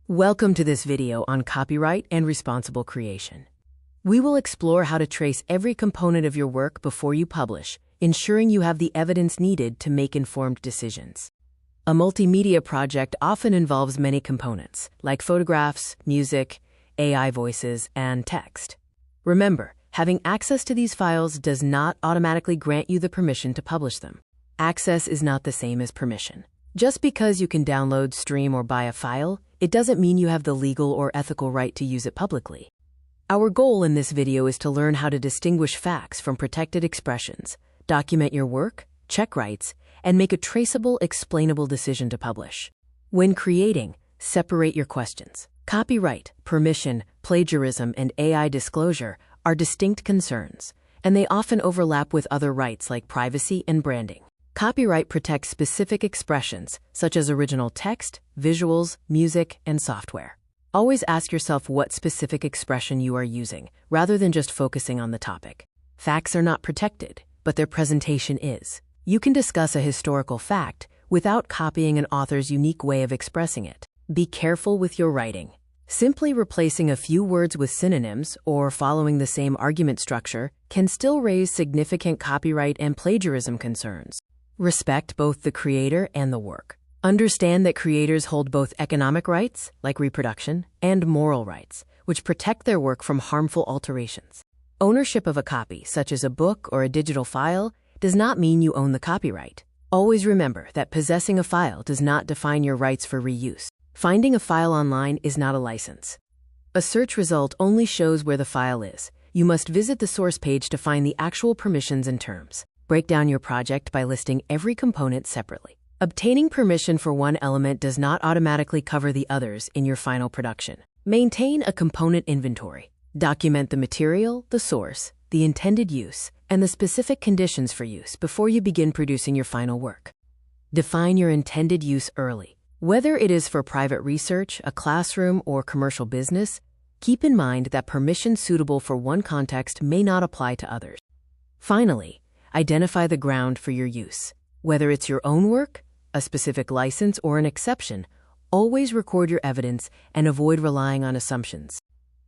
Welcome to this video on copyright and responsible creation. We will explore how to trace every component of your work before you publish, ensuring you have the evidence needed to make informed decisions. A multimedia project often involves many components, like photographs, music, AI voices, and text. Remember, having access to these files does not automatically grant you the permission to publish them. Access is not the same as permission. Just because you can download, stream, or buy a file, it doesn't mean you have the legal or ethical right to use it publicly. Our goal in this video is to learn how to distinguish facts from protected expressions, document your work, check rights, and make a traceable, explainable decision to publish. When creating, separate your questions. Copyright, permission, plagiarism, and AI disclosure are distinct concerns, and they often overlap with other rights like privacy and branding. Copyright protects specific expressions, such as original text, visuals, music, and software. Always ask yourself what specific expression you are using, rather than just focusing on the topic. Facts are not protected, but their presentation is. You can discuss a historical fact without copying an author's unique way of expressing it. Be careful with your writing. Simply replacing a few words with synonyms or following the same argument structure can still raise significant copyright and plagiarism concerns. Respect both the creator and the work. Understand that creators hold both economic rights, like reproduction, and moral rights, which protect their work from harmful alterations. Ownership of a copy, such as a book or a digital file, does not mean you own the copyright. Always remember that possessing a file does not define your rights for reuse. Finding a file online is not a license. A search result only shows where the file is. You must visit the source page to find the actual permissions and terms. Break down your project by listing every component separately. Obtaining permission for one element does not automatically cover the others in your final production. Maintain a component inventory. Document the material, the source, the intended use, and the specific conditions for use before you begin producing your final work. Define your intended use early. Whether it is for private research, a classroom, or commercial business, keep in mind that permission suitable for one context may not apply to others. Finally, identify the ground for your use. Whether it's your own work, a specific license, or an exception, always record your evidence and avoid relying on assumptions.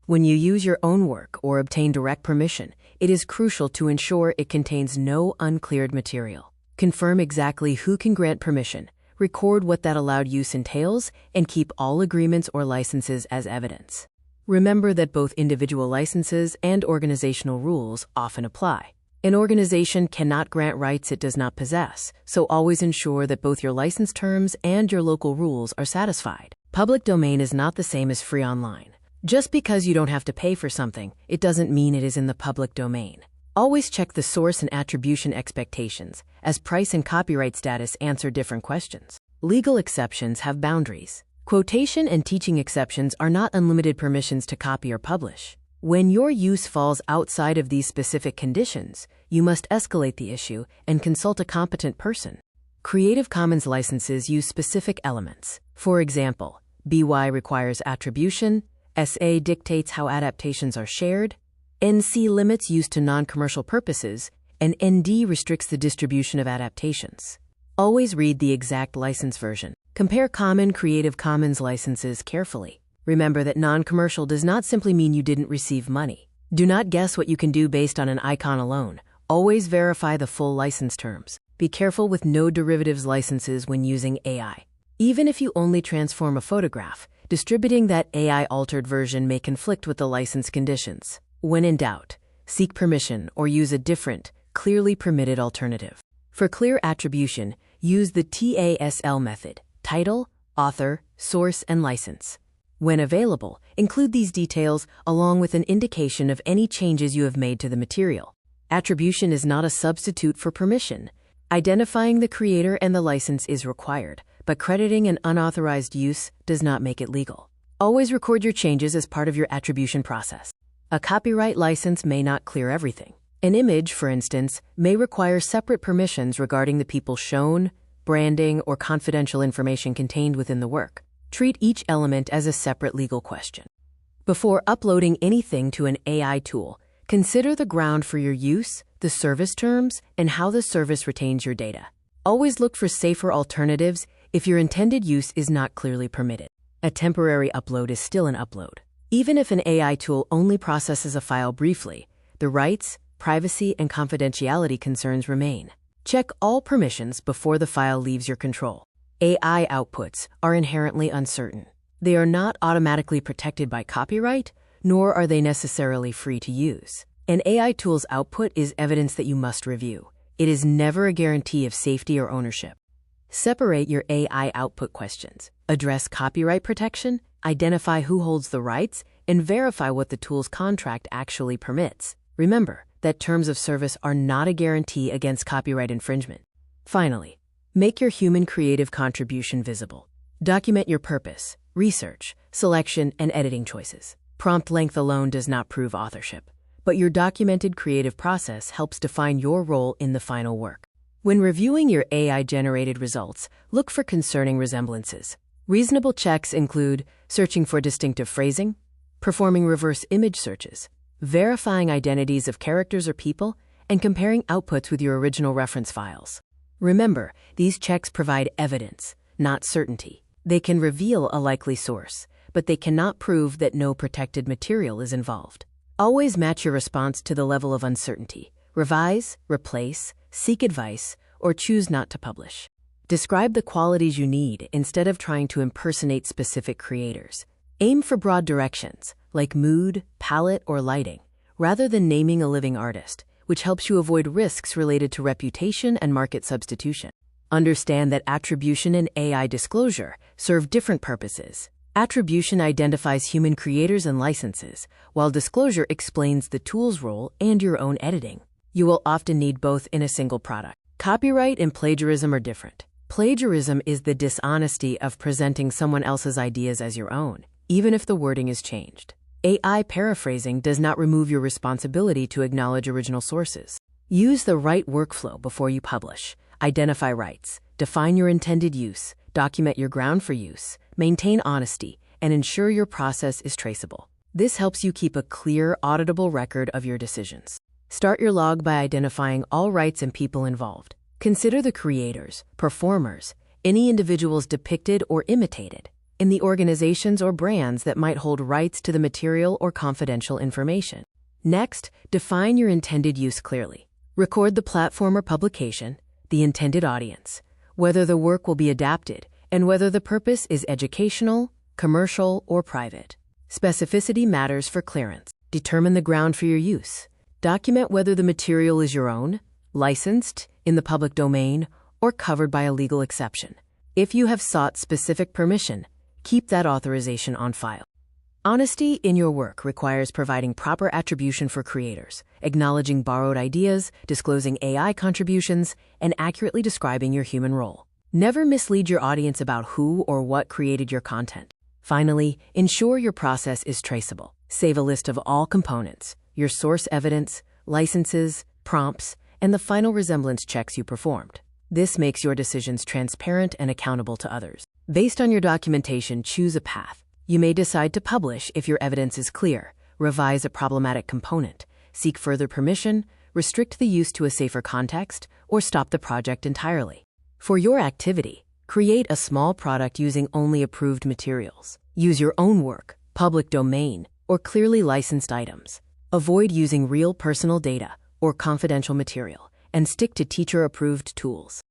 When you use your own work or obtain direct permission, it is crucial to ensure it contains no uncleared material. Confirm exactly who can grant permission, record what that allowed use entails, and keep all agreements or licenses as evidence. Remember that both individual licenses and organizational rules often apply. An organization cannot grant rights it does not possess, so always ensure that both your license terms and your local rules are satisfied. Public domain is not the same as free online. Just because you don't have to pay for something, it doesn't mean it is in the public domain. Always check the source and attribution expectations, as price and copyright status answer different questions. Legal exceptions have boundaries. Quotation and teaching exceptions are not unlimited permissions to copy or publish. When your use falls outside of these specific conditions, you must escalate the issue and consult a competent person. Creative Commons licenses use specific elements. For example, BY requires attribution, SA dictates how adaptations are shared, NC limits use to non-commercial purposes, and ND restricts the distribution of adaptations. Always read the exact license version. Compare common Creative Commons licenses carefully. Remember that non-commercial does not simply mean you didn't receive money. Do not guess what you can do based on an icon alone. Always verify the full license terms. Be careful with no derivatives licenses when using AI. Even if you only transform a photograph, distributing that AI-altered version may conflict with the license conditions. When in doubt, seek permission or use a different, clearly permitted alternative. For clear attribution, use the TASL method: title, author, source, and license. When available, include these details along with an indication of any changes you have made to the material. Attribution is not a substitute for permission. Identifying the creator and the license is required, but crediting an unauthorized use does not make it legal. Always record your changes as part of your attribution process. A copyright license may not clear everything. An image, for instance, may require separate permissions regarding the people shown, branding, or confidential information contained within the work. Treat each element as a separate legal question. Before uploading anything to an AI tool, consider the ground for your use, the service terms, and how the service retains your data. Always look for safer alternatives if your intended use is not clearly permitted. A temporary upload is still an upload. Even if an AI tool only processes a file briefly, the rights, privacy, and confidentiality concerns remain. Check all permissions before the file leaves your control. AI outputs are inherently uncertain. They are not automatically protected by copyright, nor are they necessarily free to use. An AI tool's output is evidence that you must review. It is never a guarantee of safety or ownership. Separate your AI output questions. Address copyright protection, identify who holds the rights, and verify what the tool's contract actually permits. Remember that terms of service are not a guarantee against copyright infringement. Finally, make your human creative contribution visible. Document your purpose, research, selection, and editing choices. Prompt length alone does not prove authorship, but your documented creative process helps define your role in the final work. When reviewing your AI-generated results, look for concerning resemblances. Reasonable checks include searching for distinctive phrasing, performing reverse image searches, verifying identities of characters or people, and comparing outputs with your original reference files. Remember, these checks provide evidence, not certainty. They can reveal a likely source, but they cannot prove that no protected material is involved. Always match your response to the level of uncertainty. Revise, replace, seek advice, or choose not to publish. Describe the qualities you need instead of trying to impersonate specific creators. Aim for broad directions, like mood, palette, or lighting, rather than naming a living artist, which helps you avoid risks related to reputation and market substitution. Understand that attribution and AI disclosure serve different purposes. Attribution identifies human creators and licenses, while disclosure explains the tool's role and your own editing. You will often need both in a single product. Copyright and plagiarism are different. Plagiarism is the dishonesty of presenting someone else's ideas as your own, even if the wording is changed. AI paraphrasing does not remove your responsibility to acknowledge original sources. Use the right workflow before you publish. Identify rights, define your intended use, document your ground for use, maintain honesty, and ensure your process is traceable. This helps you keep a clear, auditable record of your decisions. Start your log by identifying all rights and people involved. Consider the creators, performers, any individuals depicted or imitated, and the organizations or brands that might hold rights to the material or confidential information. Next, define your intended use clearly. Record the platform or publication, the intended audience, whether the work will be adapted, and whether the purpose is educational, commercial, or private. Specificity matters for clearance. Determine the ground for your use. Document whether the material is your own, licensed, in the public domain, or covered by a legal exception. If you have sought specific permission, keep that authorization on file. Honesty in your work requires providing proper attribution for creators, acknowledging borrowed ideas, disclosing AI contributions, and accurately describing your human role. Never mislead your audience about who or what created your content. Finally, ensure your process is traceable. Save a list of all components, your source evidence, licenses, prompts, and the final resemblance checks you performed. This makes your decisions transparent and accountable to others. Based on your documentation, choose a path. You may decide to publish if your evidence is clear, revise a problematic component, seek further permission, restrict the use to a safer context, or stop the project entirely. For your activity, create a small product using only approved materials. Use your own work, public domain, or clearly licensed items. Avoid using real personal data or confidential material, and stick to teacher-approved tools.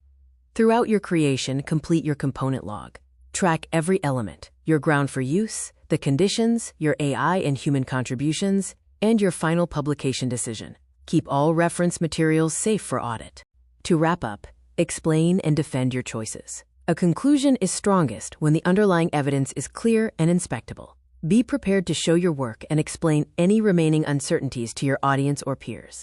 Throughout your creation, complete your component log. Track every element, your ground for use, the conditions, your AI and human contributions, and your final publication decision. Keep all reference materials safe for audit. To wrap up, explain and defend your choices. A conclusion is strongest when the underlying evidence is clear and inspectable. Be prepared to show your work and explain any remaining uncertainties to your audience or peers.